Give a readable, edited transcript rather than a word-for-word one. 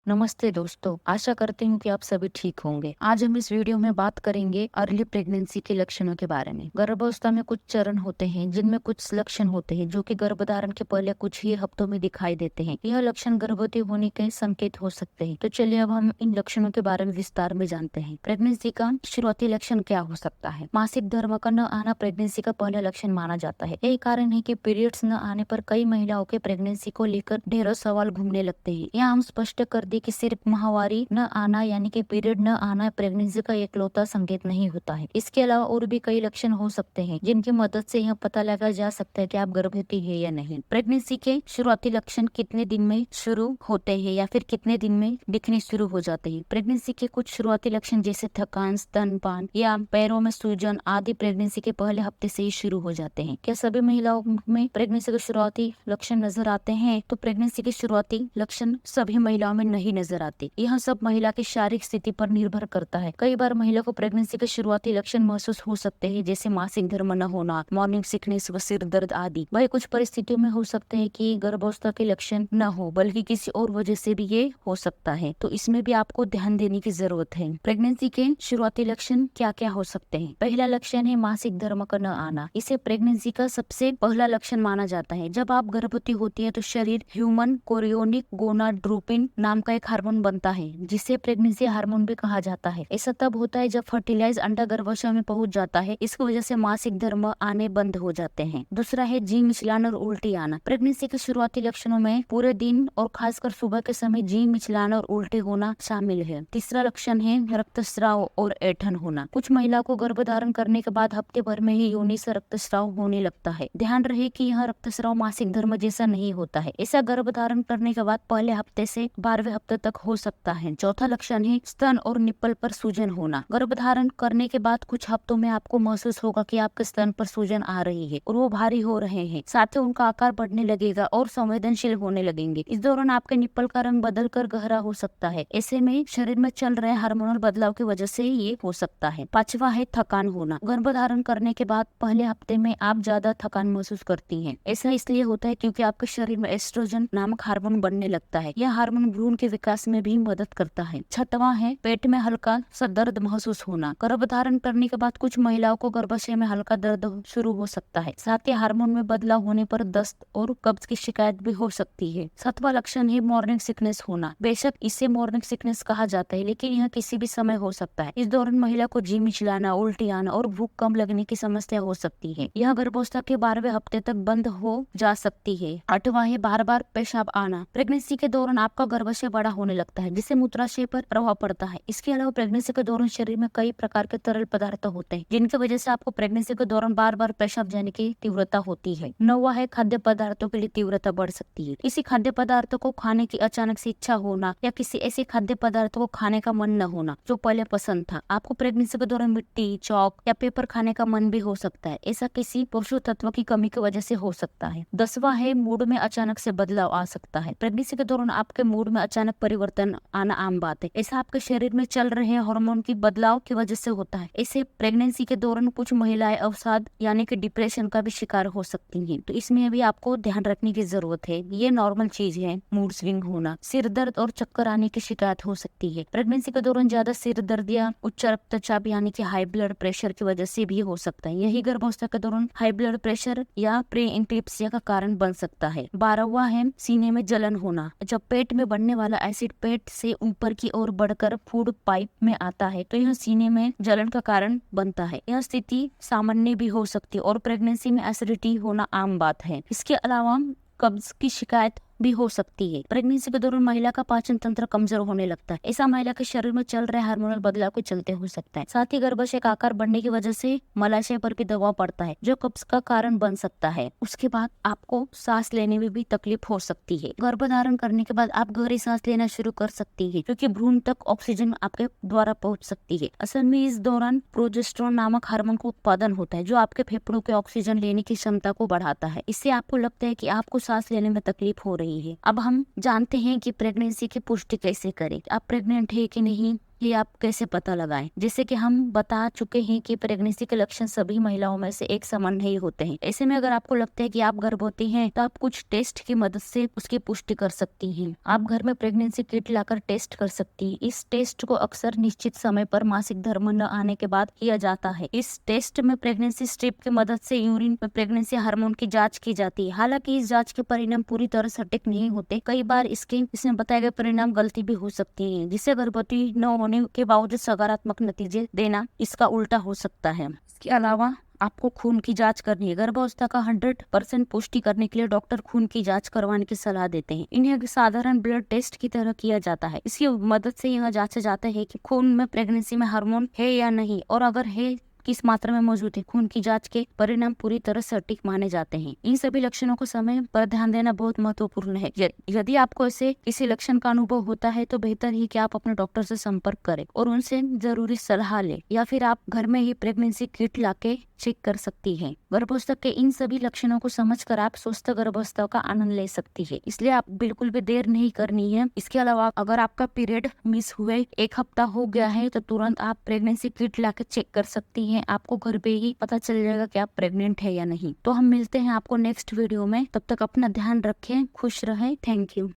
नमस्ते दोस्तों, आशा करती हूँ कि आप सभी ठीक होंगे। आज हम इस वीडियो में बात करेंगे अर्ली प्रेगनेंसी के लक्षणों के बारे में। गर्भावस्था में कुछ चरण होते हैं जिनमें कुछ लक्षण होते हैं जो कि गर्भधारण के पहले कुछ ही हफ्तों में दिखाई देते हैं। यह लक्षण गर्भवती होने के संकेत हो सकते हैं। तो चलिए अब हम इन लक्षणों के बारे में विस्तार में जानते हैं। प्रेगनेंसी का शुरुआती लक्षण क्या हो सकता है? मासिक धर्म का न आना प्रेगनेंसी का पहला लक्षण माना जाता है। यही कारण है कि पीरियड्स न आने पर कई महिलाओं के प्रेगनेंसी को लेकर ढेरों सवाल घूमने लगते हैं। यहाँ हम स्पष्ट कर दे कि सिर्फ माहवारी न आना यानी कि पीरियड न आना प्रेगनेंसी का एकलौता संकेत नहीं होता है। इसके अलावा और भी कई लक्षण हो सकते हैं जिनकी मदद से यह पता लगाया जा सकता है कि आप गर्भवती है या नहीं। प्रेगनेंसी के शुरुआती लक्षण कितने दिन में शुरू होते हैं या फिर कितने दिन में दिखने शुरू हो जाते हैं? प्रेगनेंसी के कुछ शुरुआती लक्षण जैसे थकान, स्तनपान या पैरों में सूजन आदि प्रेगनेंसी के पहले हफ्ते से ही शुरू हो जाते हैं। क्या सभी महिलाओं में प्रेगनेंसी के शुरुआती लक्षण नजर आते हैं? तो प्रेगनेंसी के शुरुआती लक्षण सभी महिलाओं में नहीं नजर आते। यह सब महिला की शारीरिक स्थिति पर निर्भर करता है। कई बार महिला को प्रेगनेंसी के शुरुआती लक्षण महसूस हो सकते हैं जैसे मासिक धर्म न होना, मॉर्निंग सिकनेस व सिर दर्द आदि। वही कुछ परिस्थितियों में हो सकते हैं कि गर्भावस्था के लक्षण न हो बल्कि किसी और वजह से भी ये हो सकता है, तो इसमें भी आपको ध्यान देने की जरूरत है। प्रेगनेंसी के शुरुआती लक्षण क्या क्या हो सकते हैं? पहला लक्षण है मासिक धर्म का न आना। इसे प्रेगनेंसी का सबसे पहला लक्षण माना जाता है। जब आप गर्भवती होती है तो शरीर ह्यूमन कोरियोनिक गोनाडोट्रोपिन नाम का एक हार्मोन बनता है जिसे प्रेगनेंसी हार्मोन भी कहा जाता है। ऐसा तब होता है जब फर्टिलाइज अंडा गर्भाशय में पहुंच जाता है। इसकी वजह से मासिक धर्म आने बंद हो जाते हैं। दूसरा है जी मिचलान और उल्टी आना। प्रेगनेंसी के शुरुआती लक्षणों में पूरे दिन और खासकर सुबह के समय जी मिचलाना और उल्टी होना शामिल है। तीसरा लक्षण है रक्तस्राव और ऐंठन होना। कुछ महिलाओं को गर्भधारण करने के बाद हफ्ते भर में ही योनि से रक्तस्राव होने लगता है। ध्यान रहे कि यह रक्तस्राव मासिक धर्म जैसा नहीं होता है। ऐसा गर्भधारण करने के बाद पहले हफ्ते से 12वें हफ्ते तक हो सकता है। चौथा लक्षण है स्तन और निप्पल पर सूजन होना। गर्भधारण करने के बाद कुछ हफ्तों में आपको महसूस होगा कि आपके स्तन पर सूजन आ रही है और वो भारी हो रहे हैं। साथ ही उनका आकार बढ़ने लगेगा और संवेदनशील होने लगेंगे। इस दौरान आपके निप्पल का रंग बदल कर गहरा हो सकता है। ऐसे में शरीर में चल रहे हार्मोनल बदलाव की वजह से ये हो सकता है। पांचवा है थकान होना। गर्भधारण करने के बाद पहले हफ्ते में आप ज्यादा थकान महसूस करती हैं। ऐसा इसलिए होता है क्योंकि आपके शरीर में एस्ट्रोजन नामक हार्मोन बनने लगता है। यह हार्मोन भ्रूण के विकास में भी मदद करता है। छठवां है पेट में हल्का सा दर्द महसूस होना। गर्भधारण करने के बाद कुछ महिलाओं को गर्भाशय में हल्का दर्द शुरू हो सकता है। साथ ही हार्मोन में बदलाव होने पर दस्त और कब्ज की शिकायत भी हो सकती है। सातवां लक्षण है मॉर्निंग सिकनेस होना। बेशक इसे मॉर्निंग सिकनेस कहा जाता है लेकिन यह किसी भी समय हो सकता है। इस दौरान महिला को जी मिचलाना, उल्टी आना और भूख कम लगने की समस्या हो सकती है। यह गर्भावस्था के 12वें हफ्ते तक बंद हो जा सकती है। आठवां है बार बार पेशाब आना। प्रेगनेंसी के दौरान आपका गर्भाशय बड़ा होने लगता है जिससे मूत्राशय पर प्रभाव पड़ता है। इसके अलावा प्रेगनेंसी के दौरान शरीर में कई प्रकार के तरल पदार्थ होते हैं जिनकी वजह से आपको प्रेगनेंसी के दौरान बार बार पेशाब जाने की तीव्रता होती है। नौवां है खाद्य पदार्थों के लिए तीव्रता बढ़ सकती है। किसी खाद्य पदार्थ को खाने की अचानक से इच्छा होना या किसी ऐसे खाद्य पदार्थ को खाने का मन न होना जो पहले पसंद था। आपको प्रेगनेंसी के दौरान मिट्टी, चौक या पेपर खाने का मन भी हो सकता है। ऐसा किसी पोषक तत्व की कमी की वजह से हो सकता है। 10वां है मूड में अचानक से बदलाव आ सकता है। प्रेगनेंसी के दौरान आपके मूड में अचानक परिवर्तन आना आम बात है। ऐसा आपके शरीर में चल रहे हार्मोन की बदलाव की वजह से होता है। ऐसे प्रेगनेंसी के दौरान कुछ महिलाएं अवसाद यानी कि डिप्रेशन का भी शिकार हो सकती हैं, तो इसमें भी आपको ध्यान रखने की जरूरत है। ये नॉर्मल चीज है मूड स्विंग होना। सिर दर्द और चक्कर आने की शिकायत हो सकती है। प्रेगनेंसी के दौरान ज्यादा सिर दर्द या उच्च रक्तचाप यानी कि हाई ब्लड प्रेशर की वजह से भी हो सकता है। यही गर्भावस्था के दौरान हाई ब्लड प्रेशर या प्री इंक्लिप्सिया का कारण बन सकता है। 12वां है सीने में जलन होना। जब पेट में बढ़ने वाला एसिड पेट से ऊपर की ओर बढ़कर फूड पाइप में आता है तो यह सीने में जलन का कारण बनता है। यह स्थिति सामान्य भी हो सकती है और प्रेगनेंसी में एसिडिटी होना आम बात है। इसके अलावा कब्ज की शिकायत भी हो सकती है। प्रेगनेंसी के दौरान महिला का पाचन तंत्र कमजोर होने लगता है। ऐसा महिला के शरीर में चल रहे हार्मोनल बदलाव के चलते हो सकता है। साथ ही गर्भाशय का आकार बढ़ने की वजह से मलाशय पर भी दबाव पड़ता है जो कब्ज का कारण बन सकता है। उसके बाद आपको सांस लेने में भी तकलीफ हो सकती है। गर्भधारण करने के बाद आप गहरी सांस लेना शुरू कर सकती है क्योंकि भ्रूण तक ऑक्सीजन आपके द्वारा पहुंच सकती है। असल में इस दौरान प्रोजेस्टेरोन नामक हार्मोन का उत्पादन होता है जो आपके फेफड़ों के ऑक्सीजन लेने की क्षमता को बढ़ाता है। इससे आपको लगता है कि आपको सांस लेने में तकलीफ हो रही है। अब हम जानते हैं कि प्रेगनेंसी की पुष्टि कैसे करें। आप प्रेग्नेंट है कि नहीं ये आप कैसे पता लगाएं। जैसे कि हम बता चुके हैं कि प्रेगनेंसी के लक्षण सभी महिलाओं में से एक समान नहीं होते हैं। ऐसे में अगर आपको लगता है कि आप गर्भवती हैं तो आप कुछ टेस्ट की मदद से उसकी पुष्टि कर सकती हैं। आप घर में प्रेगनेंसी किट लाकर टेस्ट कर सकती हैं। इस टेस्ट को अक्सर निश्चित समय पर मासिक धर्म न आने के बाद किया जाता है। इस टेस्ट में प्रेगनेंसी स्ट्रिप की मदद से यूरिन में प्रेगनेंसी हार्मोन की जांच की जाती है। हालांकि इस जांच के परिणाम पूरी तरह सटीक नहीं होते। कई बार इसमें बताए गए परिणाम गलती भी हो सकती है, जिससे गर्भवती न होने के बावजूद सकारात्मक नतीजे देना इसका उल्टा हो सकता है। इसके अलावा आपको खून की जांच करनी है। गर्भावस्था का 100% पुष्टि करने के लिए डॉक्टर खून की जांच करवाने की सलाह देते हैं। इन्हें एक साधारण ब्लड टेस्ट की तरह किया जाता है। इसकी मदद से यह जांचा जाता है कि खून में प्रेगनेंसी में हार्मोन है या नहीं, और अगर है किस मात्रा में मौजूद है। खून की जांच के परिणाम पूरी तरह सटीक माने जाते हैं। इन सभी लक्षणों को समय पर ध्यान देना बहुत महत्वपूर्ण है। यदि आपको ऐसे किसी लक्षण का अनुभव होता है तो बेहतर है कि आप अपने डॉक्टर से संपर्क करें और उनसे जरूरी सलाह लें, या फिर आप घर में ही प्रेगनेंसी किट लाके चेक कर सकती है। गर्भावस्था के इन सभी लक्षणों को समझकर आप स्वस्थ गर्भावस्था का आनंद ले सकती है। इसलिए आप बिल्कुल भी देर नहीं करनी है। इसके अलावा अगर आपका पीरियड मिस हुए 1 हफ्ता हो गया है तो तुरंत आप प्रेगनेंसी किट लाके चेक कर सकती है। आपको घर पे ही पता चल जाएगा कि आप प्रेग्नेंट है या नहीं। तो हम मिलते हैं आपको नेक्स्ट वीडियो में। तब तक अपना ध्यान रखें, खुश रहें। Thank you.